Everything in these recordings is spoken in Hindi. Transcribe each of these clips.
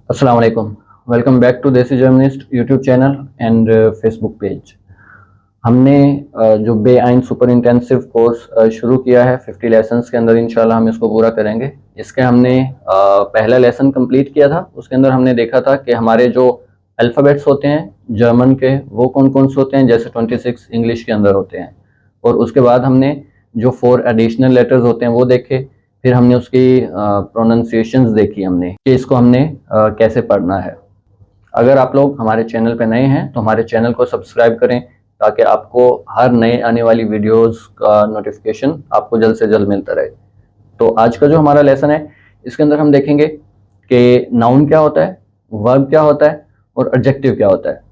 अस्सलाम वालेकुम। वेलकम बैक टू देसी journalist YouTube channel and Facebook page. हमने जो बे आइन सुपर इंटेंसिव कोर्स शुरू किया है 50 लेसन्स के अंदर, इंशाल्लाह हम इसको पूरा करेंगे। इसके हमने पहला लेसन कंप्लीट किया था। उसके अंदर हमने देखा था कि हमारे जो अल्फ़ाबेट्स होते हैं जर्मन के वो कौन कौन से होते हैं, जैसे 26 इंग्लिश के अंदर होते हैं। और उसके बाद हमने जो 4 एडिशनल लेटर्स होते हैं वो देखे। फिर हमने उसकी प्रोनाउंसिएशंस देखी हमने कि इसको हमने कैसे पढ़ना है। अगर आप लोग हमारे चैनल पे नए हैं तो हमारे चैनल को सब्सक्राइब करें ताकि आपको हर नए आने वाली वीडियोस का नोटिफिकेशन आपको जल्द से जल्द मिलता रहे। तो आज का जो हमारा लेसन है इसके अंदर हम देखेंगे कि नाउन क्या होता है, वर्ब क्या होता है और एडजेक्टिव क्या होता है।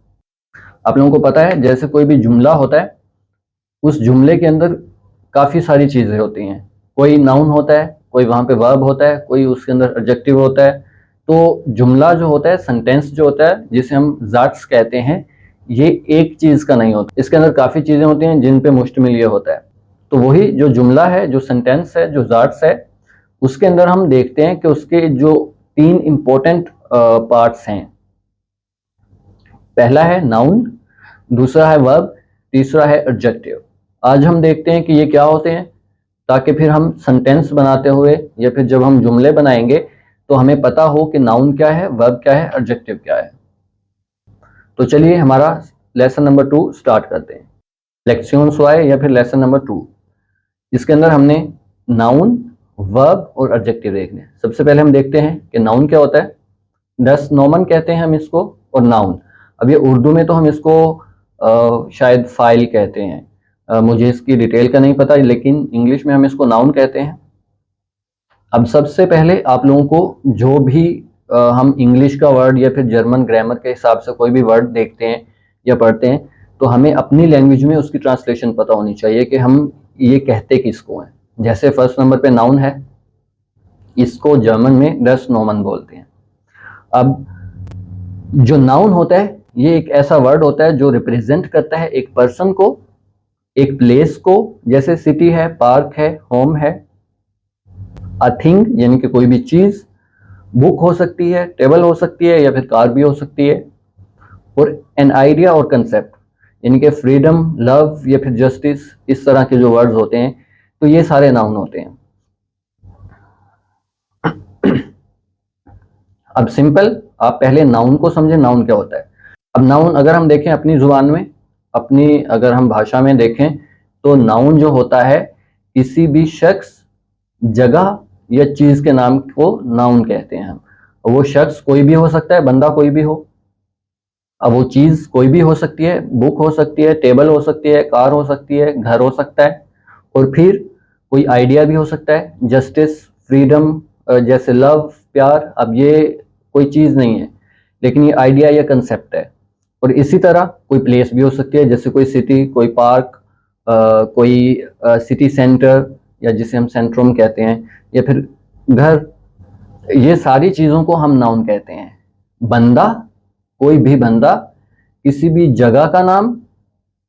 आप लोगों को पता है जैसे कोई भी जुमला होता है उस जुमले के अंदर काफ़ी सारी चीज़ें होती हैं। कोई नाउन होता है, कोई वहाँ पे वर्ब होता है, कोई उसके अंदर एडजेक्टिव होता है। तो जुमला जो होता है, सेंटेंस जो होता है जिसे हम ज़ाट्स कहते हैं, ये एक चीज़ का नहीं होता। इसके अंदर काफ़ी चीज़ें होती हैं जिन पे मुश्तमिल ये होता है। तो वही जो जुमला है, जो सेंटेंस है, जो ज़ाट्स है, उसके अंदर हम देखते हैं कि उसके जो 3 इम्पोर्टेंट पार्ट्स हैं। पहला है नाउन, दूसरा है वर्ब, तीसरा है एडजेक्टिव। आज हम देखते हैं कि ये क्या होते हैं ताकि फिर हम सेंटेंस बनाते हुए या फिर जब हम जुमले बनाएंगे तो हमें पता हो कि नाउन क्या है, वर्ब क्या है, एडजेक्टिव क्या है। तो चलिए हमारा लेसन नंबर 2 स्टार्ट करते हैं। लेक्सियन सुआए या फिर लेसन नंबर 2। इसके अंदर हमने नाउन, वर्ब और एडजेक्टिव देखने हैं। सबसे पहले हम देखते हैं कि नाउन क्या होता है। दस नोमन कहते हैं हम इसको, और नाउन। अब ये उर्दू में तो हम इसको शायद फाइल कहते हैं, मुझे इसकी डिटेल का नहीं पता, लेकिन इंग्लिश में हम इसको नाउन कहते हैं। अब सबसे पहले आप लोगों को जो भी हम इंग्लिश का वर्ड या फिर जर्मन ग्रामर के हिसाब से कोई भी वर्ड देखते हैं या पढ़ते हैं तो हमें अपनी लैंग्वेज में उसकी ट्रांसलेशन पता होनी चाहिए कि हम ये कहते किसको हैं। जैसे फर्स्ट नंबर पे नाउन है, इसको जर्मन में दस नोमन बोलते हैं। अब जो नाउन होता है ये एक ऐसा वर्ड होता है जो रिप्रेजेंट करता है एक पर्सन को, एक प्लेस को, जैसे सिटी है, पार्क है, होम है। अ थिंग यानी कि कोई भी चीज, बुक हो सकती है, टेबल हो सकती है या फिर कार भी हो सकती है। और एन आइडिया और कंसेप्ट यानी कि फ्रीडम, लव या फिर जस्टिस, इस तरह के जो वर्ड्स होते हैं तो ये सारे नाउन होते हैं। अब सिंपल, आप पहले नाउन को समझें, नाउन क्या होता है। अब नाउन अगर हम देखें अपनी जुबान में, अपनी अगर हम भाषा में देखें तो नाउन जो होता है किसी भी शख्स, जगह या चीज के नाम को नाउन कहते हैं हम। वो शख्स कोई भी हो सकता है, बंदा कोई भी हो। अब वो चीज कोई भी हो सकती है, बुक हो सकती है, टेबल हो सकती है, कार हो सकती है, घर हो सकता है। और फिर कोई आइडिया भी हो सकता है, जस्टिस, फ्रीडम, जैसे लव, प्यार। अब ये कोई चीज नहीं है लेकिन ये आइडिया या कंसेप्ट है। और इसी तरह कोई प्लेस भी हो सकती है, जैसे कोई सिटी, कोई पार्क, कोई सिटी सेंटर या जिसे हम सेंट्रम कहते हैं, या फिर घर। ये सारी चीजों को हम नाउन कहते हैं। बंदा, कोई भी बंदा, किसी भी जगह का नाम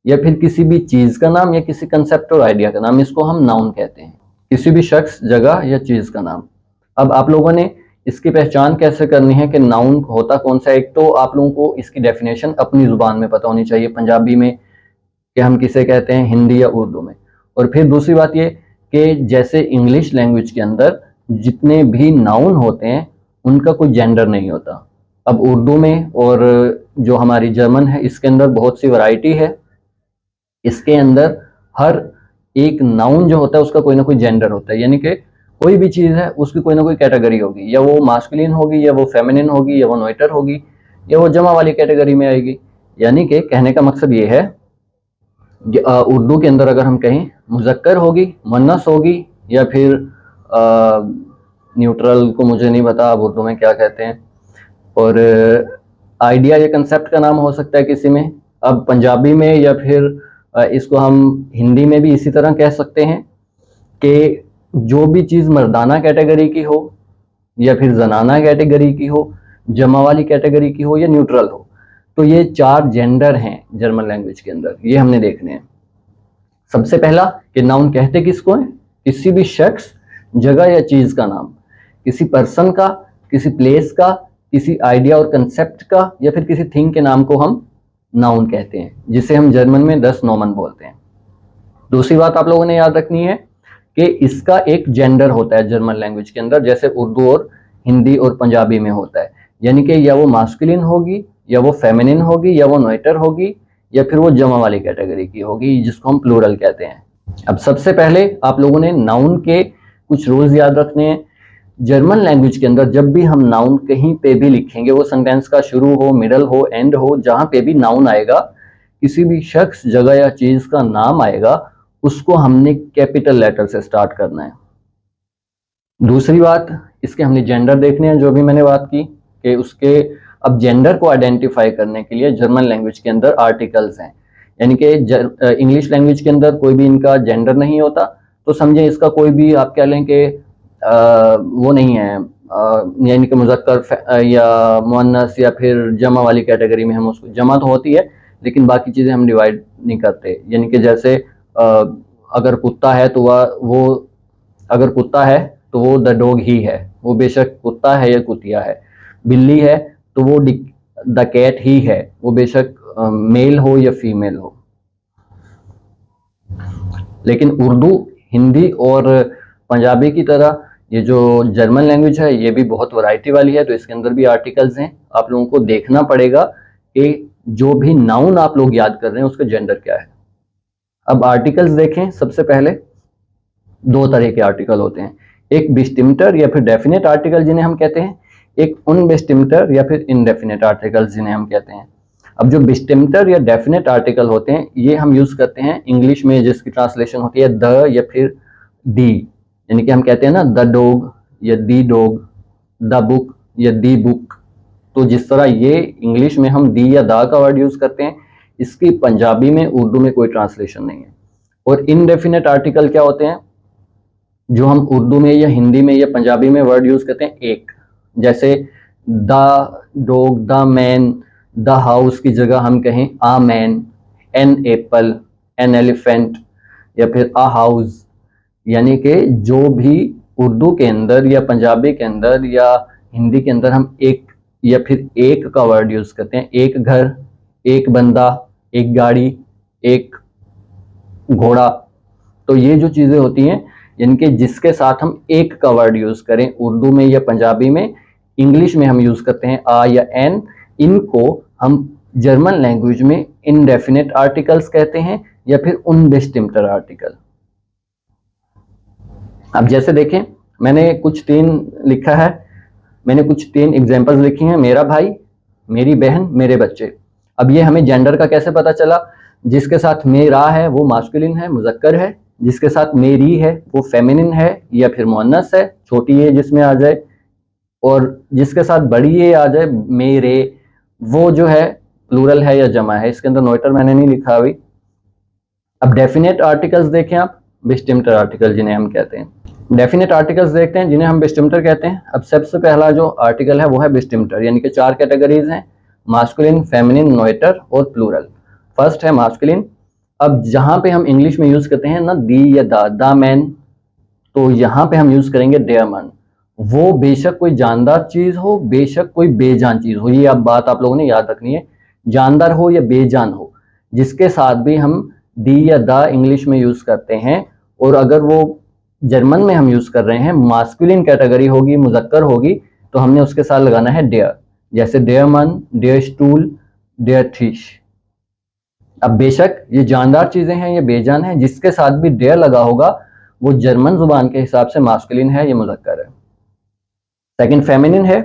या फिर किसी भी चीज का नाम या किसी कंसेप्ट और आइडिया का नाम, इसको हम नाउन कहते हैं। किसी भी शख्स, जगह या चीज का नाम। अब आप लोगों ने इसकी पहचान कैसे करनी है कि नाउन होता कौन सा है। एक तो आप लोगों को इसकी डेफिनेशन अपनी जुबान में पता होनी चाहिए, पंजाबी में कि हम किसे कहते हैं, हिंदी या उर्दू में। और फिर दूसरी बात ये कि जैसे इंग्लिश लैंग्वेज के अंदर जितने भी नाउन होते हैं उनका कोई जेंडर नहीं होता। अब उर्दू में और जो हमारी जर्मन है इसके अंदर बहुत सी वैरायटी है। इसके अंदर हर एक नाउन जो होता है उसका कोई ना कोई जेंडर होता है, यानी कि कोई भी चीज़ है उसकी कोई ना कोई कैटेगरी होगी, या वो मास्कुलिन होगी, या वो फेमिनिन होगी, या वो नोइटर होगी, या वो जमा वाली कैटेगरी में आएगी। यानी कि कहने का मकसद ये है, उर्दू के अंदर अगर हम कहें मुजक्कर होगी, मुन्नस होगी, या फिर न्यूट्रल को मुझे नहीं पता अब उर्दू में क्या कहते हैं। और आइडिया या कंसेप्ट का नाम हो सकता है किसी में। अब पंजाबी में या फिर इसको हम हिंदी में भी इसी तरह कह सकते हैं कि जो भी चीज़ मर्दाना कैटेगरी की हो या फिर जनाना कैटेगरी की हो, जमा वाली कैटेगरी की हो या न्यूट्रल हो, तो ये 4 जेंडर हैं जर्मन लैंग्वेज के अंदर, ये हमने देखने हैं। सबसे पहला कि नाउन कहते किसको है, किसी भी शख्स, जगह या चीज का नाम, किसी पर्सन का, किसी प्लेस का किसी आइडिया और कंसेप्ट का या फिर किसी थिंग के नाम को हम नाउन कहते हैं, जिसे हम जर्मन में दस नोमन बोलते हैं। दूसरी बात आप लोगों ने याद रखनी है कि इसका एक जेंडर होता है जर्मन लैंग्वेज के अंदर, जैसे उर्दू और हिंदी और पंजाबी में होता है। यानी कि या वो मास्कुलिन होगी, या वो फेमिनिन होगी, या वो नॉइटर होगी, या फिर वो जमा वाली कैटेगरी की होगी, जिसको हम प्लूरल कहते हैं। अब सबसे पहले आप लोगों ने नाउन के कुछ रूल्स याद रखने हैं। जर्मन लैंग्वेज के अंदर जब भी हम नाउन कहीं पे भी लिखेंगे, वो सेंटेंस का शुरू हो, मिडल हो, एंड हो, जहां पे भी नाउन आएगा, किसी भी शख्स, जगह या चीज का नाम आएगा, उसको हमने कैपिटल लेटर से स्टार्ट करना है। दूसरी बात, इसके हमने जेंडर देखने हैं, जो भी मैंने बात की कि उसके अब जेंडर को आइडेंटिफाई करने के लिए जर्मन लैंग्वेज के अंदर आर्टिकल्स हैं। यानी कि इंग्लिश लैंग्वेज के अंदर कोई भी इनका जेंडर नहीं होता, तो समझे इसका कोई भी आप कह लें कि वो नहीं है, यानी कि मुज़क्कर या मुअन्नस या फिर जमा वाली कैटेगरी में हम उसको, जमा तो होती है लेकिन बाकी चीज़ें हम डिवाइड नहीं करते। यानी कि जैसे अगर कुत्ता है तो वो अगर कुत्ता है तो वो द डॉग ही है, वो बेशक कुत्ता है या कुतिया है। बिल्ली है तो वो द कैट ही है, वो बेशक मेल हो या फीमेल हो। लेकिन उर्दू, हिंदी और पंजाबी की तरह ये जो जर्मन लैंग्वेज है ये भी बहुत वैरायटी वाली है, तो इसके अंदर भी आर्टिकल्स हैं। आप लोगों को देखना पड़ेगा कि जो भी नाउन आप लोग याद कर रहे हैं उसका जेंडर क्या है। अब आर्टिकल्स देखें। सबसे पहले दो तरह के आर्टिकल होते हैं, एक बिस्टिम्टर या फिर डेफिनेट आर्टिकल जिन्हें हम कहते हैं, एक अनबिस्टिम्टर या फिर इनडेफिनेट आर्टिकल्स जिन्हें हम कहते हैं। अब जो बिस्टिम्टर या डेफिनेट आर्टिकल होते हैं ये हम यूज करते हैं इंग्लिश में, जिसकी ट्रांसलेशन होती है द या फिर दी। यानी कि हम कहते हैं ना द डॉग या दी डॉग, द बुक या दी बुक। तो जिस तरह ये इंग्लिश में हम दी या दा का वर्ड यूज करते हैं, इसकी पंजाबी में, उर्दू में कोई ट्रांसलेशन नहीं है। और इनडेफिनेट आर्टिकल क्या होते हैं, जो हम उर्दू में या हिंदी में या पंजाबी में वर्ड यूज करते हैं एक, जैसे the dog, the man, the house की जगह हम कहें a man, an apple, an elephant या फिर आ हाउस। यानी कि जो भी उर्दू के अंदर या पंजाबी के अंदर या हिंदी के अंदर हम एक या फिर एक का वर्ड यूज करते हैं, एक घर, एक बंदा, एक गाड़ी, एक घोड़ा, तो ये जो चीजें होती हैं यानी कि जिसके साथ हम एक का वर्ड यूज करें, उर्दू में या पंजाबी में, इंग्लिश में हम यूज करते हैं आ या एन, इनको हम जर्मन लैंग्वेज में इनडेफिनेट आर्टिकल्स कहते हैं या फिर अनबेस्टिम्टर आर्टिकल। अब जैसे देखें, मैंने कुछ तीन लिखा है, मैंने कुछ तीन एग्जांपल्स लिखी हैं, मेरा भाई, मेरी बहन, मेरे बच्चे। अब ये हमें जेंडर का कैसे पता चला, जिसके साथ मेरा है वो मास्कुलिन है, मुजक्कर है, जिसके साथ मेरी है वो फेमिनिन है या फिर मुअन्नस है, छोटी ए जिसमें आ जाए, और जिसके साथ बड़ी ए आ जाए मेरे, वो जो है प्लूरल है या जमा है। इसके अंदर नॉइटर मैंने नहीं लिखा अभी। अब डेफिनेट आर्टिकल्स देखें आप, बिस्टिम्टर आर्टिकल जिन्हें हम कहते हैं। डेफिनेट आर्टिकल्स देखते हैं जिन्हें हम बिस्टिम्टर कहते हैं। अब सबसे पहला जो आर्टिकल है वो है बिस्टिम्टर, यानी कि चार कैटेगरीज हैं, मास्कुलिन, फेमिनिन, नॉइटर और प्लूरल। फर्स्ट है मास्कुलिन। अब जहां पे हम इंग्लिश में यूज करते हैं ना दी या द मैन, तो यहाँ पे हम यूज करेंगे देयर मन। वो बेशक कोई जानदार चीज हो, बेशक कोई बेजान चीज हो, ये अब बात आप लोगों ने याद रखनी है, जानदार हो या बेजान हो, जिसके साथ भी हम दी या द इंग्लिश में यूज करते हैं, और अगर वो जर्मन में हम यूज कर रहे हैं, मास्कुलिन कैटेगरी होगी, मुजक्कर होगी, तो हमने उसके साथ लगाना है डेयर, जैसे डेयर मन, डेयर स्टूल, डेयर फिश। अब बेशक ये जानदार चीजें हैं, ये बेजान है, जिसके साथ भी डेयर लगा होगा वो जर्मन जुबान के हिसाब से मास्कुलिन है या मुजक्कर है। सेकंड फेमिनिन है।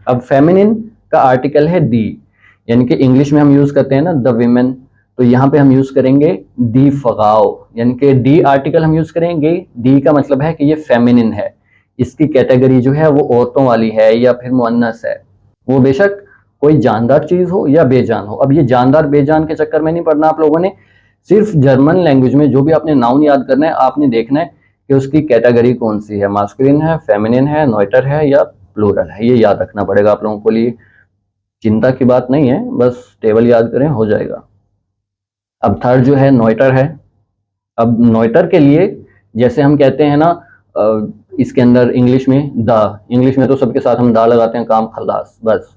अब फेमिनिन का आर्टिकल है दी, यानी कि इंग्लिश में हम यूज करते हैं ना द विमेन, तो यहाँ पे हम यूज करेंगे दी फगाओ, यानी कि डी आर्टिकल हम यूज करेंगे। डी का मतलब है कि ये फेमिनिन है, इसकी कैटेगरी जो है वो औरतों वाली है या फिर मुअन्नस है, वो बेशक कोई जानदार चीज हो या बेजान हो। अब ये जानदार बेजान के चक्कर में नहीं पड़ना आप लोगों ने, सिर्फ जर्मन लैंग्वेज में जो भी आपने नाउन याद करना है, आपने देखना है कि उसकी कैटेगरी कौन सी है, मास्कुलिन है, फेमिनिन है, नॉइटर है या प्लूरल है, ये याद रखना पड़ेगा आप लोगों को। लिए चिंता की बात नहीं है, बस टेबल याद करें हो जाएगा। अब थर्ड जो है नॉइटर है। अब नॉइटर के लिए जैसे हम कहते हैं ना इसके अंदर इंग्लिश में द, इंग्लिश में तो सबके साथ हम दा लगाते हैं, काम खल्लास, बस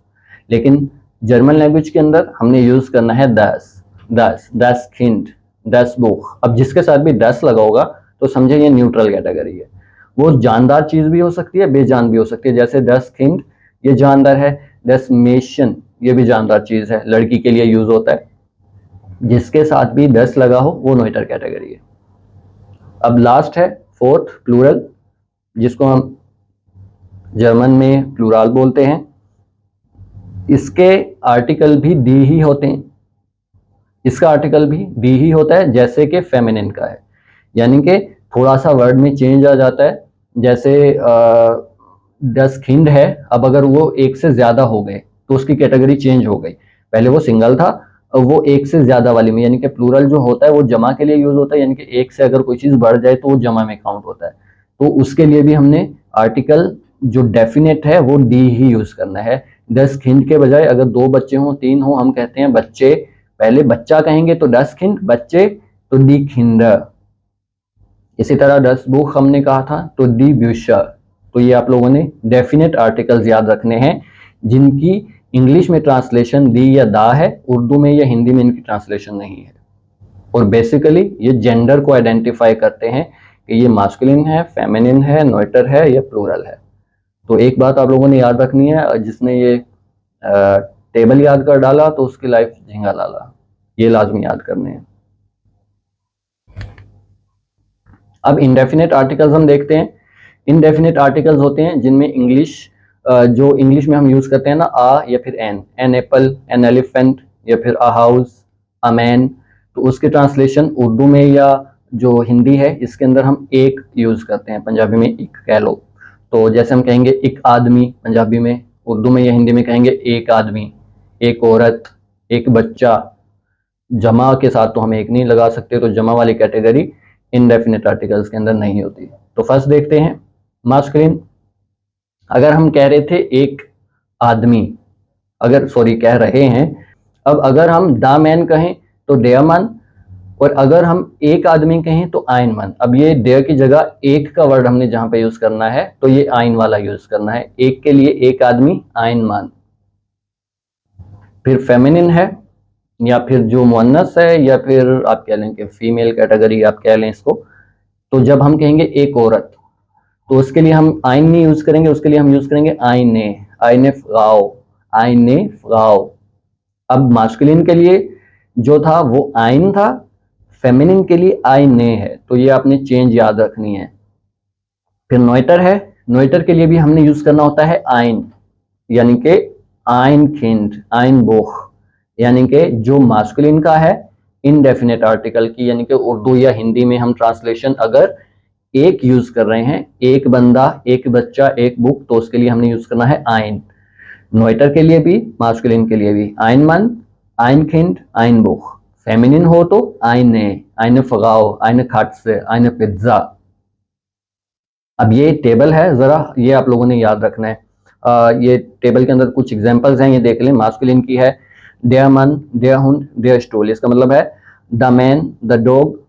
लेकिन जर्मन लैंग्वेज के अंदर हमने यूज करना है दस किंड, दस बुक। अब जिसके साथ भी दस लगा होगा तो समझे ये न्यूट्रल कैटेगरी है। वो जानदार चीज भी हो सकती है, बेजान भी हो सकती है। जैसे दस किंड ये जानदार है, दस मेशन ये भी जानदार चीज है, लड़की के लिए यूज होता है। जिसके साथ भी दस लगा हो वो नोइटर कैटेगरी है। अब लास्ट है फोर्थ प्लूरल, जिसको हम जर्मन में प्लूराल बोलते हैं। इसके आर्टिकल भी दी ही होते हैं, इसका आर्टिकल भी दी ही होता है जैसे कि फेमिनिन का है, यानी कि थोड़ा सा वर्ड में चेंज आ जाता है। जैसे 10 खिंड है, अब अगर वो एक से ज्यादा हो गए तो उसकी कैटेगरी चेंज हो गई। पहले वो सिंगल था, अब वो एक से ज्यादा वाली में, यानी कि प्लूरल जो होता है वो जमा के लिए यूज होता है, यानी कि एक से अगर कोई चीज बढ़ जाए तो वो जमा में काउंट होता है। तो उसके लिए भी हमने आर्टिकल जो डेफिनेट है वो डी ही यूज करना है। 10 खिंड के बजाय अगर 2 बच्चे हों, 3 हों, हम कहते हैं बच्चे, पहले बच्चा कहेंगे तो 10 खिंड, बच्चे तो डी खिंड। इसी तरह 10 बुक हमने कहा था तो डी ब्यूशर। तो ये आप लोगों ने डेफिनेट आर्टिकल्स याद रखने हैं जिनकी इंग्लिश में ट्रांसलेशन दी या दा है, उर्दू में या हिंदी में इनकी ट्रांसलेशन नहीं है। और बेसिकली ये जेंडर को आइडेंटिफाई करते हैं कि ये मास्कुलिन है, फेमिनिन है, नोइटर है या प्लूरल है। तो एक बात आप लोगों ने याद रखनी है, जिसने ये टेबल याद कर डाला तो उसकी लाइफ झिंगा लाला, ये लाजमी याद करने हैं। अब इनडेफिनेट आर्टिकल्स हम देखते हैं। इनडेफिनेट आर्टिकल्स होते हैं जिनमें इंग्लिश, जो इंग्लिश में हम यूज करते हैं ना, आ या फिर एन एप्पल, एन एलिफेंट, या फिर अ हाउस, अ मैन, तो उसके ट्रांसलेशन उर्दू में या जो हिंदी है इसके अंदर हम एक यूज करते हैं, पंजाबी में एक कह लो। तो जैसे हम कहेंगे एक आदमी पंजाबी में, उर्दू में या हिंदी में कहेंगे एक आदमी, एक औरत, एक बच्चा। जमा के साथ तो हम एक नहीं लगा सकते, तो जमा वाली कैटेगरी इनडेफिनेट आर्टिकल्स के अंदर नहीं होती। तो फर्स्ट देखते हैं मास्कुलिन। अगर हम कह रहे थे एक आदमी, अगर सॉरी कह रहे हैं, अब अगर हम द मैन कहें तो डेयरमैन, और अगर हम एक आदमी कहें तो आयनमैन। अब ये डेयर की जगह एक का वर्ड हमने जहां पे यूज करना है तो ये आइन वाला यूज करना है, एक के लिए एक आदमी, आयनमैन। फिर फेमिनिन है, या फिर जो मुअन्नस है, या फिर आप कह लें कि फीमेल कैटेगरी आप कह लें इसको। तो जब हम कहेंगे एक औरत तो उसके लिए हम आइन नहीं यूज करेंगे, उसके लिए हम यूज करेंगे आइने, आइने फ्राउ, आइने फ्राउ। अब मास्कुलिन के लिए जो था वो आइन था, फेमिनिन के लिए आइने है, तो ये आपने चेंज याद रखनी है। फिर नोइटर है, नोइटर के लिए भी हमने यूज करना होता है आइन, यानी कि आइन खिंड, आइन बोख, यानी कि जो मास्कुलिन का है इनडेफिनेट आर्टिकल की, यानी कि उर्दू या हिंदी में हम ट्रांसलेशन अगर एक यूज कर रहे हैं, एक बंदा, एक बच्चा, एक बुक, तो उसके लिए हमने यूज करना है आइन। नोइटर के लिए भी, मास्कुलिन के लिए भी आइन मन, आइन खिंड, आइन बुक। फेमिनिन हो तो आइने, आइने फगाओ, आइने खाटसे, आइने पिज्जा। अब ये टेबल है, जरा ये आप लोगों ने याद रखना है। ये टेबल के अंदर कुछ एग्जांपल्स हैं, ये देख लें। मास्कुलिन की है देयर मन, देयर हुंड, देयर स्टूल, इसका मतलब है the man, the dog,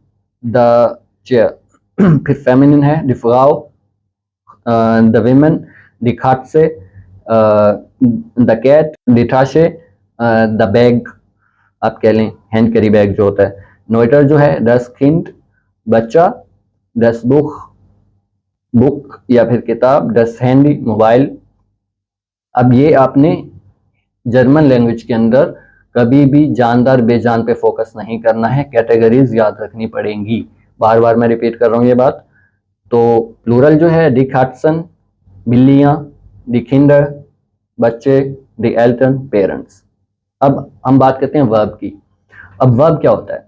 the chair. फिर फेमिनिन है द फ्राउ, द विमेन, द खाटसे, द कैट, द टाशे, द बैग, आप कह लें हैंड कैरी बैग जो होता है। नोइटर जो है दस किंड, बच्चा, दस बुक, बुक या फिर किताब, दस हैंडी, मोबाइल। अब ये आपने जर्मन लैंग्वेज के अंदर कभी भी जानदार बेजान पे फोकस नहीं करना है, कैटेगरीज याद रखनी पड़ेंगी। बार बार मैं रिपीट कर रहा हूँ ये बात। तो प्लूरल जो है दी खाटसन, बिल्लियां, दी किंडर, बच्चे, दी एल्टन, पेरेंट्स। अब हम बात करते हैं वर्ब की। अब वर्ब क्या होता है?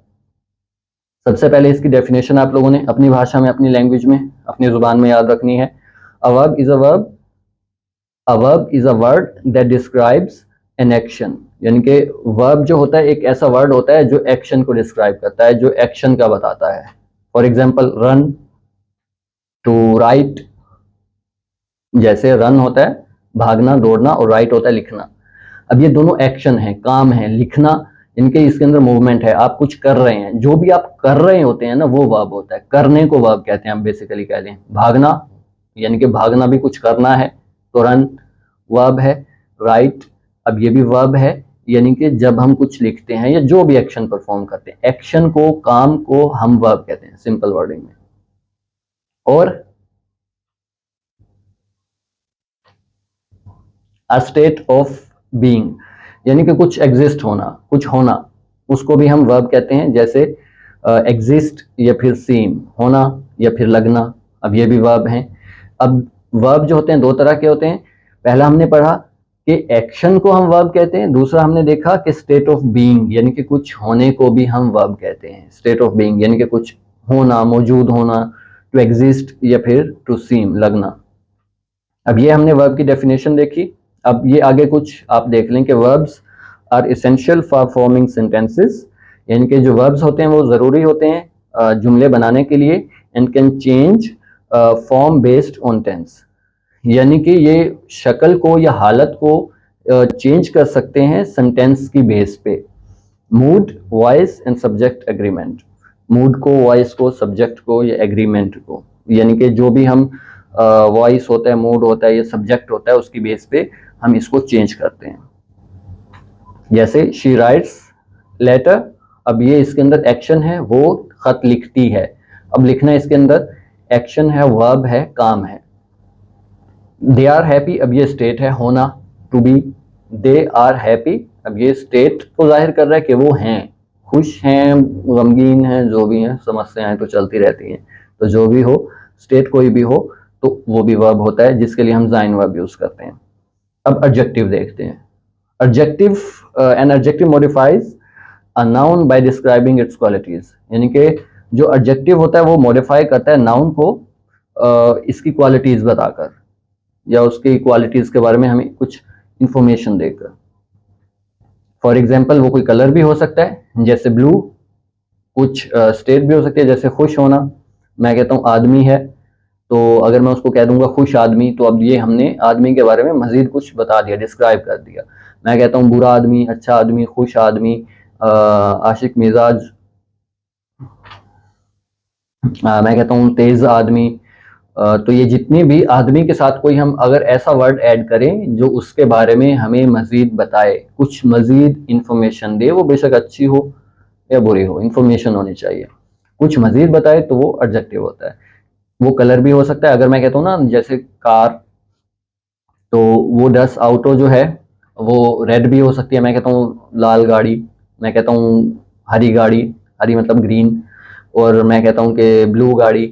सबसे पहले इसकी डेफिनेशन आप लोगों ने अपनी भाषा में, अपनी लैंग्वेज में, अपनी जुबान में याद रखनी है। A verb is a verb, a verb is a word that describes an action, यानी कि वर्ब जो होता है एक ऐसा वर्ड होता है जो एक्शन को डिस्क्राइब करता है, जो एक्शन का बताता है। For example run, to write, जैसे रन होता है भागना दौड़ना, और राइट होता है लिखना। अब ये दोनों एक्शन है, काम है। लिखना, इनके इसके अंदर मूवमेंट है, आप कुछ कर रहे हैं, जो भी आप कर रहे होते हैं ना वो वर्ब होता है, करने को वर्ब कहते हैं। आप बेसिकली कह लें भागना, यानी कि भागना भी कुछ करना है, तो रन वर्ब है। राइट अब ये भी वर्ब है, यानी कि जब हम कुछ लिखते हैं या जो भी एक्शन परफॉर्म करते हैं, एक्शन को, काम को हम वर्ब कहते हैं सिंपल वर्डिंग में। और अ स्टेट ऑफ बीइंग, यानी कि कुछ एग्जिस्ट होना, कुछ होना, उसको भी हम वर्ब कहते हैं, जैसे एग्जिस्ट या फिर सीम, होना या फिर लगना। अब ये भी वर्ब हैं। अब वर्ब जो होते हैं दो तरह के होते हैं। पहला हमने पढ़ा कि एक्शन को हम वर्ब कहते हैं, दूसरा हमने देखा कि स्टेट ऑफ बीइंग, यानी कि कुछ होने को भी हम वर्ब कहते हैं। स्टेट ऑफ बीइंग यानी कि कुछ होना, मौजूद होना, टू एग्जिस्ट या फिर टू सीम, लगना। अब ये हमने वर्ब की डेफिनेशन देखी। अब ये आगे कुछ आप देख लें कि verbs are essential for forming sentences, यानी कि जो वर्ब्स होते हैं वो ज़रूरी होते हैं जुमले बनाने के लिए। And can change form based on tense, यानी कि ये शक्ल को या हालत को चेंज कर सकते हैं सेंटेंस की बेस पे। Mood, voice and subject agreement, mood को, वॉइस को, सब्जेक्ट को या एग्रीमेंट को, यानी कि जो भी हम वॉइस होता है, मूड होता है, ये सब्जेक्ट होता है, उसकी बेस पे हम इसको चेंज करते हैं। जैसे शी राइट्स लेटर, अब ये इसके अंदर एक्शन है, वो खत लिखती है। अब लिखना इसके अंदर एक्शन है, वर्ब है, काम है। दे आर हैप्पी, अब ये स्टेट है, होना, to be. They are happy, अब ये स्टेट को जाहिर कर रहा है कि वो हैं, खुश हैं, गमगीन हैं, जो भी हैं, समस्याएं तो चलती रहती हैं, तो जो भी हो, स्टेट कोई भी हो तो वो भी वर्ब होता है, जिसके लिए हम जाइन वर्ब यूज करते हैं। अब एडजेक्टिव देखते हैं। Adjective, an adjective modifies a noun by describing its qualities, यानी कि जो एडजेक्टिव होता है वो मॉडिफाई करता है नाउन को इसकी क्वालिटीज बताकर या उसकी क्वालिटीज के बारे में हमें कुछ इंफॉर्मेशन देकर। फॉर एग्जाम्पल, वो कोई कलर भी हो सकता है जैसे ब्लू, कुछ स्टेट भी हो सकती है जैसे खुश होना। मैं कहता हूँ आदमी है, तो अगर मैं उसको कह दूंगा खुश आदमी, तो अब ये हमने आदमी के बारे में मजीद कुछ बता दिया, डिस्क्राइब कर दिया। मैं कहता हूँ बुरा आदमी, अच्छा आदमी, खुश आदमी, आशिक मिजाज, मैं कहता हूँ तेज आदमी। तो ये जितने भी आदमी के साथ कोई हम अगर ऐसा वर्ड ऐड करें जो उसके बारे में हमें मजीद बताए, कुछ मजीद इंफॉर्मेशन दे, वो बेशक अच्छी हो या बुरी हो, इंफॉर्मेशन होनी चाहिए, कुछ मजीद बताए, तो वो एडजेक्टिव होता है। वो कलर भी हो सकता है, अगर मैं कहता हूँ ना जैसे कार, तो वो 10 ऑटो जो है वो रेड भी हो सकती है। मैं कहता हूँ लाल गाड़ी, मैं कहता हूँ हरी गाड़ी, हरी मतलब ग्रीन, और मैं कहता हूँ कि ब्लू गाड़ी,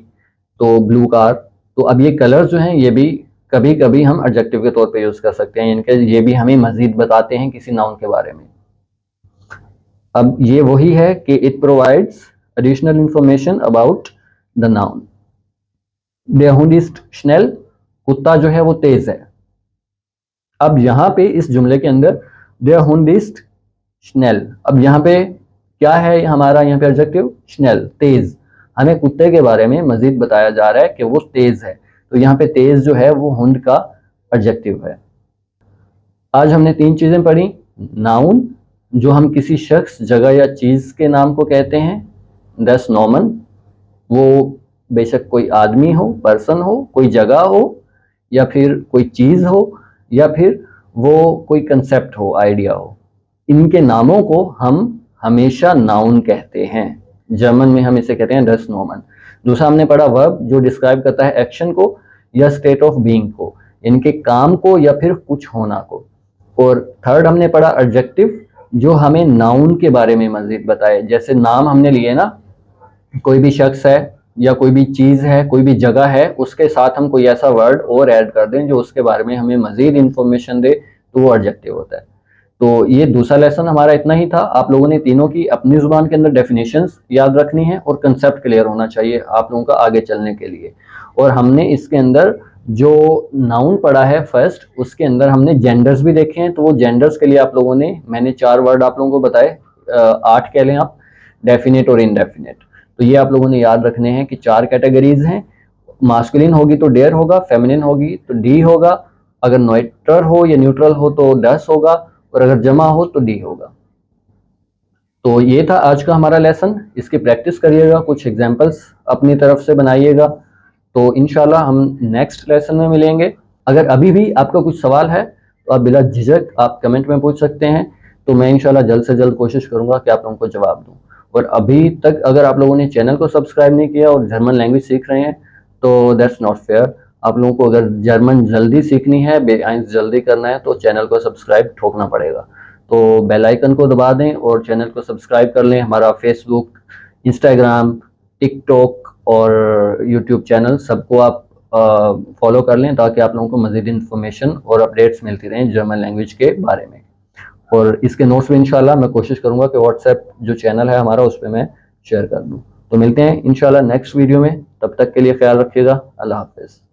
तो ब्लू कार। तो अब ये कलर जो हैं ये भी कभी कभी हम एडजेक्टिव के तौर पे यूज कर सकते हैं, यानी कि ये भी हमें मजीद बताते हैं किसी नाउन के बारे में। अब ये वही है कि it provides additional information about the noun. Der Hund ist schnell, कुत्ता जो है वो तेज है। अब यहाँ पे इस जुमले के अंदर Der Hund ist schnell, अब यहाँ पे क्या है हमारा, यहाँ पे एडजेक्टिव schnell, तेज। हमें कुत्ते के बारे में मजीद बताया जा रहा है कि वो तेज है, तो यहाँ पे तेज जो है वो हुंड का एडजेक्टिव है। आज हमने 3 चीजें पढ़ी। नाउन, जो हम किसी शख्स, जगह या चीज के नाम को कहते हैं। दस नॉमन, वो बेशक कोई आदमी हो, पर्सन हो, कोई जगह हो, या फिर कोई चीज हो, या फिर वो कोई कंसेप्ट हो, आइडिया हो। इनके नामों को हम हमेशा नाउन कहते हैं। जर्मन में हम इसे कहते हैं दस नॉमन। दूसरा हमने पढ़ा वर्ब, जो डिस्क्राइब करता है एक्शन को या स्टेट ऑफ बीइंग को, इनके काम को या फिर कुछ होना को। और थर्ड हमने पढ़ा एडजेक्टिव, जो हमें नाउन के बारे में मजीद बताए। जैसे नाम हमने लिए ना, कोई भी शख्स है या कोई भी चीज है, कोई भी जगह है, उसके साथ हम कोई ऐसा वर्ड और ऐड कर दें जो उसके बारे में हमें मजीद इंफॉर्मेशन दे, तो वो एडजेक्टिव होता है। तो ये दूसरा लेसन हमारा इतना ही था। आप लोगों ने तीनों की अपनी जुबान के अंदर डेफिनेशंस याद रखनी है और कंसेप्ट क्लियर होना चाहिए आप लोगों का आगे चलने के लिए। और हमने इसके अंदर जो नाउन पढ़ा है फर्स्ट, उसके अंदर हमने जेंडर्स भी देखे हैं। तो वो जेंडर्स के लिए आप लोगों ने, मैंने 4 वर्ड आप लोगों को बताए, 8 कह लें आप, डेफिनेट और इनडेफिनेट। तो ये आप लोगों ने याद रखने हैं कि 4 कैटेगरीज हैं। मास्कुलिन होगी तो डेयर होगा, फेमिनिन होगी तो डी होगा, अगर न्यूट्रल हो या न्यूट्रल हो तो डस होगा, और अगर जमा हो तो डी होगा। तो ये था आज का हमारा लेसन। इसकी प्रैक्टिस करिएगा, कुछ एग्जांपल्स अपनी तरफ से बनाइएगा। तो इंशाल्लाह हम नेक्स्ट लेसन में मिलेंगे। अगर अभी भी आपका कुछ सवाल है तो आप बिला झिझक आप कमेंट में पूछ सकते हैं। तो मैं इंशाल्लाह जल्द से जल्द कोशिश करूंगा कि आप लोगों को जवाब दूं। और अभी तक अगर आप लोगों ने चैनल को सब्सक्राइब नहीं किया और जर्मन लैंग्वेज सीख रहे हैं तो दैट्स नॉट फेयर। आप लोगों को अगर जर्मन जल्दी सीखनी है, B1 जल्दी करना है, तो चैनल को सब्सक्राइब ठोकना पड़ेगा। तो बेल आइकन को दबा दें और चैनल को सब्सक्राइब कर लें। हमारा फेसबुक, इंस्टाग्राम, टिकटॉक और यूट्यूब चैनल सबको आप फॉलो कर लें ताकि आप लोगों को मज़ीद इन्फॉर्मेशन और अपडेट्स मिलती रहें जर्मन लैंग्वेज के बारे में। और इसके नोट्स भी इंशाल्लाह मैं कोशिश करूंगा कि व्हाट्सएप जो चैनल है हमारा उस पर मैं शेयर कर दूं। तो मिलते हैं इंशाल्लाह नेक्स्ट वीडियो में, तब तक के लिए ख्याल रखिएगा। अल्लाह हाफिज़।